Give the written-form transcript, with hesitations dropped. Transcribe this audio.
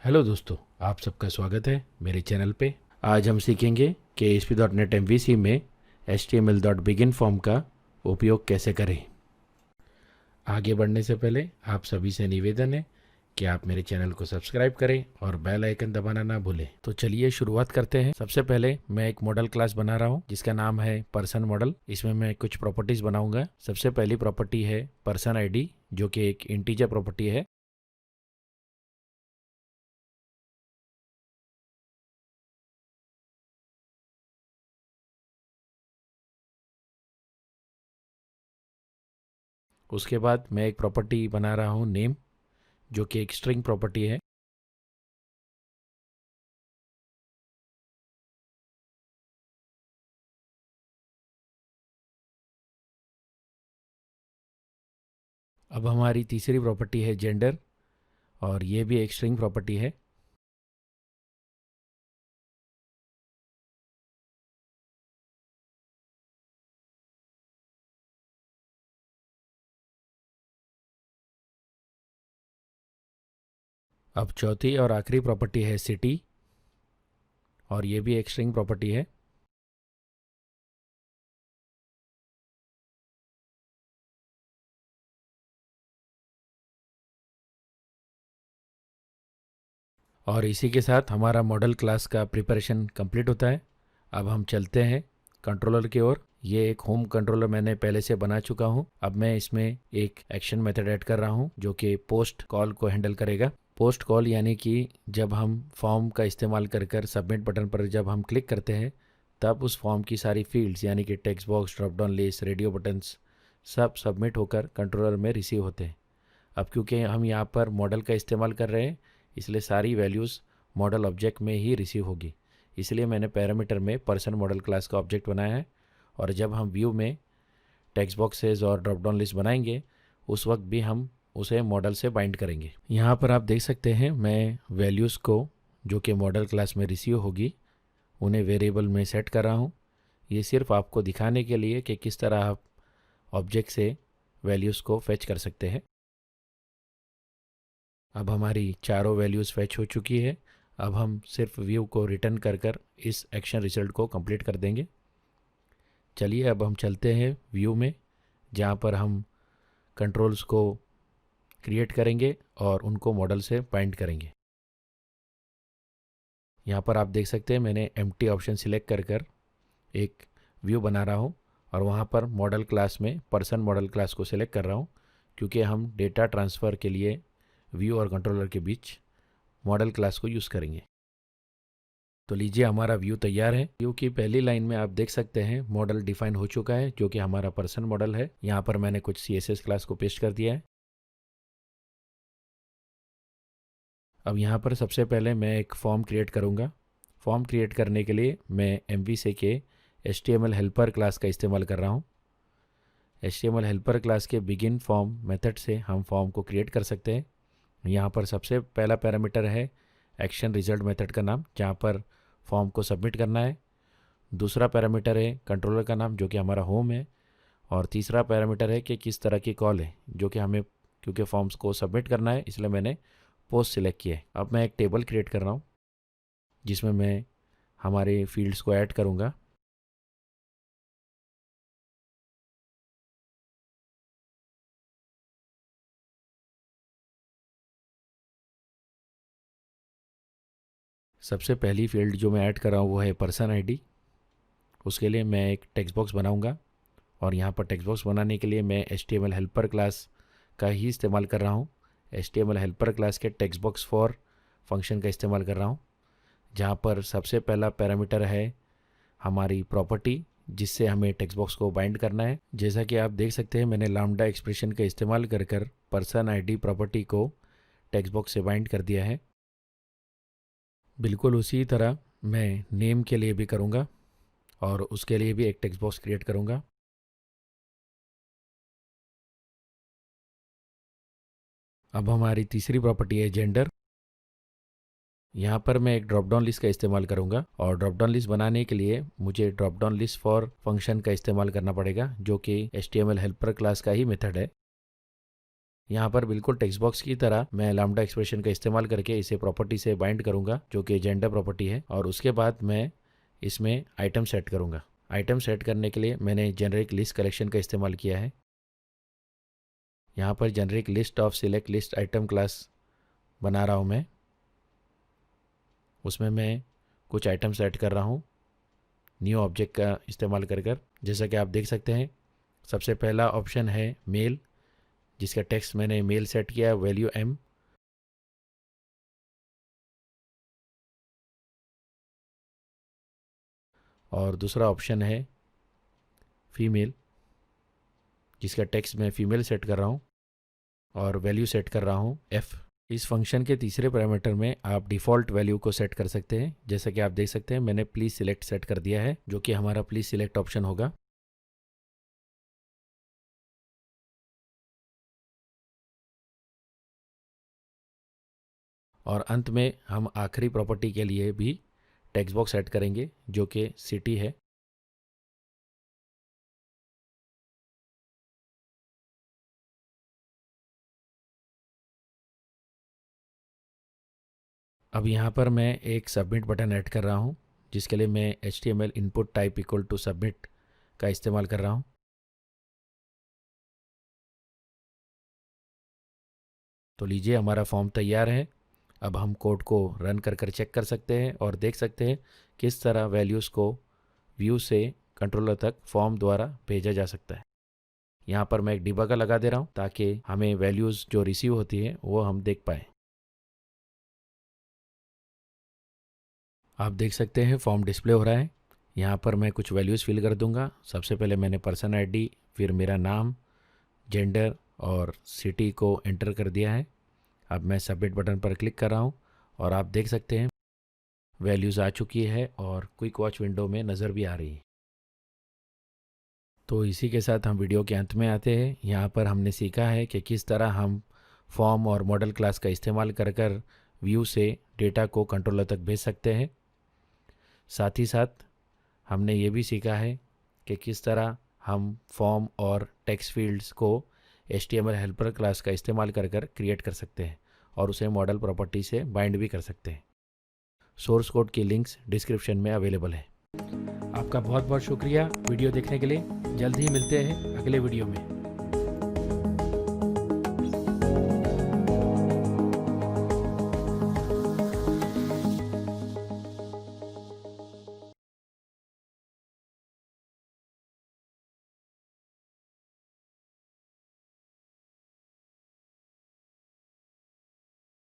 Hello दोस्तों, आप सबका स्वागत है मेरे चैनल पे। आज हम सीखेंगे कि ASP.NET MVC में HTML.begin फॉर्म का उपयोग कैसे करें। आगे बढ़ने से पहले आप सभी से निवेदन है कि आप मेरे चैनल को सब्सक्राइब करें और बेल आइकन दबाना ना भूलें। तो चलिए शुरुआत करते हैं। सबसे पहले मैं एक मॉडल क्लास बना रहा हूँ जिसका नाम है पर्सन मॉडल। इसमें मैं कुछ प्रॉपर्टीज बनाऊंगा। सबसे पहली प्रॉपर्टी है पर्सन आईडी, जो कि एक इंटीजर प्रॉपर्टी है। उसके बाद मैं एक प्रॉपर्टी बना रहा हूँ नेम, जो कि एक स्ट्रिंग प्रॉपर्टी है। अब हमारी तीसरी प्रॉपर्टी है जेंडर, और ये भी एक स्ट्रिंग प्रॉपर्टी है। अब चौथी और आखिरी प्रॉपर्टी है सिटी, और ये भी एक स्ट्रिंग प्रॉपर्टी है। और इसी के साथ हमारा मॉडल क्लास का प्रिपरेशन कंप्लीट होता है। अब हम चलते हैं कंट्रोलर की ओर। ये एक होम कंट्रोलर मैंने पहले से बना चुका हूँ। अब मैं इसमें एक एक्शन मेथड ऐड कर रहा हूँ जो कि पोस्ट कॉल को हैंडल करेगा। पोस्ट कॉल यानी कि जब हम फॉर्म का इस्तेमाल कर कर सबमिट बटन पर जब हम क्लिक करते हैं, तब उस फॉर्म की सारी फील्ड्स यानी कि text box, drop down list, radio buttons सब सबमिट होकर कंट्रोलर में रिसीव होते हैं। अब क्योंकि हम यहाँ पर मॉडल का इस्तेमाल कर रहे हैं, इसलिए सारी वैल्यूज़ मॉडल ऑब्जेक्ट में ही रिसीव होगी। इसलिए मैंने पैरामीटर में पर्सन मॉडल क्लास का ऑब्जेक्ट बनाया है। और जब हम व्यू में टेक्स्ट बॉक्सेस और ड्रॉप डाउन लिस्ट बनाएंगे, उस वक्त भी हम उसे मॉडल से बाइंड करेंगे। यहाँ पर आप देख सकते हैं मैं वैल्यूज़ को जो कि मॉडल क्लास में रिसीव होगी उन्हें वेरिएबल में सेट कर रहा हूँ। ये सिर्फ आपको दिखाने के लिए कि किस तरह आप ऑब्जेक्ट से वैल्यूज़ को फेच कर सकते हैं। अब हमारी चारों वैल्यूज़ फेच हो चुकी है। अब हम सिर्फ व्यू को रिटर्न कर कर इस एक्शन रिजल्ट को कंप्लीट कर देंगे। चलिए अब हम चलते हैं व्यू में, जहाँ पर हम कंट्रोल्स को क्रिएट करेंगे और उनको मॉडल से बाइंड करेंगे। यहाँ पर आप देख सकते हैं मैंने एम्प्टी ऑप्शन सिलेक्ट कर कर एक व्यू बना रहा हूँ, और वहाँ पर मॉडल क्लास में पर्सन मॉडल क्लास को सिलेक्ट कर रहा हूँ, क्योंकि हम डेटा ट्रांसफ़र के लिए व्यू और कंट्रोलर के बीच मॉडल क्लास को यूज़ करेंगे। तो लीजिए हमारा व्यू तैयार है। व्यू की पहली लाइन में आप देख सकते हैं मॉडल डिफाइन हो चुका है, जो कि हमारा पर्सन मॉडल है। यहाँ पर मैंने कुछ CSS क्लास को पेस्ट कर दिया है। अब यहाँ पर सबसे पहले मैं एक फॉर्म क्रिएट करूँगा। फॉर्म क्रिएट करने के लिए मैं MVC के HTML हेल्पर क्लास का इस्तेमाल कर रहा हूँ। HTML हेल्पर क्लास के बिगिन फॉर्म मेथड से हम फॉर्म को क्रिएट कर सकते हैं। यहाँ पर सबसे पहला पैरामीटर है एक्शन रिजल्ट मेथड का नाम, जहाँ पर फॉर्म को सबमिट करना है। दूसरा पैरामीटर है कंट्रोलर का नाम, जो कि हमारा होम है। और तीसरा पैरामीटर है कि किस तरह की कॉल है, जो कि हमें क्योंकि फॉर्म्स को सबमिट करना है इसलिए मैंने पोस्ट सिलेक्ट किया है। अब मैं एक टेबल क्रिएट कर रहा हूँ जिसमें मैं हमारे फील्ड्स को ऐड करूँगा। सबसे पहली फील्ड जो मैं ऐड कर रहा हूँ वो है पर्सन आईडी। उसके लिए मैं एक टेक्स्ट बॉक्स बनाऊँगा, और यहाँ पर टेक्स्ट बॉक्स बनाने के लिए मैं HTML हेल्पर क्लास का ही इस्तेमाल कर रहा हूँ। HTML हेल्पर क्लास के टेक्स्ट बॉक्स फॉर फंक्शन का इस्तेमाल कर रहा हूँ, जहाँ पर सबसे पहला पैरामीटर है हमारी प्रॉपर्टी, जिससे हमें टेक्स्ट बॉक्स को बाइंड करना है। जैसा कि आप देख सकते हैं मैंने लैम्डा एक्सप्रेशन का इस्तेमाल कर कर पर्सन आईडी प्रॉपर्टी को टेक्स्ट बॉक्स से बाइंड कर दिया है। बिल्कुल उसी तरह मैं नेम के लिए भी करूँगा, और उसके लिए भी एक टेक्स्ट बॉक्स क्रिएट करूँगा। अब हमारी तीसरी प्रॉपर्टी है जेंडर। यहाँ पर मैं एक ड्रॉप डाउन लिस्ट का इस्तेमाल करूँगा, और ड्रॉप डाउन लिस्ट बनाने के लिए मुझे drop down list for function का इस्तेमाल करना पड़ेगा, जो कि HTML हेल्पर क्लास का ही मेथड है। यहाँ पर बिल्कुल टेक्स्ट बॉक्स की तरह मैं लैम्डा एक्सप्रेशन का इस्तेमाल करके इसे प्रॉपर्टी से बाइंड करूँगा, जो कि जेंडर प्रॉपर्टी है, और उसके बाद मैं इसमें आइटम सेट करूँगा। आइटम सेट करने के लिए मैंने जेनरिक लिस्ट कलेक्शन का इस्तेमाल किया है। यहाँ पर generic list of select list item class बना रहा हूँ मैं। उसमें मैं कुछ आइटम सेट कर रहा हूँ न्यू ऑब्जेक्ट का इस्तेमाल कर। जैसा कि आप देख सकते हैं, सबसे पहला ऑप्शन है मेल, जिसका टेक्स्ट मैंने मेल सेट किया, वैल्यू m। और दूसरा ऑप्शन है फीमेल, जिसका टेक्स्ट मैं फीमेल सेट कर रहा हूँ और वैल्यू सेट कर रहा हूँ f। इस फंक्शन के तीसरे पैरामीटर में आप डिफ़ॉल्ट वैल्यू को सेट कर सकते हैं। जैसा कि आप देख सकते हैं, मैंने प्लीज़ सिलेक्ट सेट कर दिया है, जो कि हमारा प्लीज़ सिलेक्ट ऑप्शन होगा। और अंत में हम आखिरी प्रॉपर्टी के लिए भी टेक्स्ट बॉक्स सेट करेंगे, जो कि सिटी है। अब यहाँ पर मैं एक सबमिट बटन ऐड कर रहा हूँ, जिसके लिए मैं HTML input type equal to submit का इस्तेमाल कर रहा हूँ। तो लीजिए, हमारा फॉर्म तैयार है। अब हम कोड को रन कर चेक कर सकते हैं और देख सकते हैं किस तरह वैल्यूज़ को व्यू से कंट्रोलर तक फॉर्म द्वारा भेजा जा सकता है। यहाँ पर मैं एक डिबगर लगा दे रहा हूँ, ताकि हमें वैल्यूज़ जो रिसीव होती है वो हम देख पाएँ। आप देख सकते हैं फॉर्म डिस्प्ले हो रहा है। यहाँ पर मैं कुछ वैल्यूज़ फिल कर दूंगा। सबसे पहले मैंने पर्सन ID, फिर मेरा नाम, जेंडर और सिटी को एंटर कर दिया है। अब मैं सबमिट बटन पर क्लिक कर रहा हूँ और आप देख सकते हैं वैल्यूज़ आ चुकी है और क्विक वॉच विंडो में नज़र भी आ रही है। तो इसी के साथ हम वीडियो के अंत में आते हैं। यहाँ पर हमने सीखा है कि किस तरह हम फॉर्म और मॉडल क्लास का इस्तेमाल कर व्यू से डेटा को कंट्रोलर तक भेज सकते हैं। साथ ही साथ हमने ये भी सीखा है कि किस तरह हम फॉर्म और टेक्स्ट फील्ड्स को HTML हेल्पर क्लास का इस्तेमाल कर क्रिएट कर सकते हैं और उसे मॉडल प्रॉपर्टी से बाइंड भी कर सकते हैं। सोर्स कोड की लिंक्स डिस्क्रिप्शन में अवेलेबल है। आपका बहुत बहुत शुक्रिया वीडियो देखने के लिए। जल्द ही मिलते हैं अगले वीडियो में।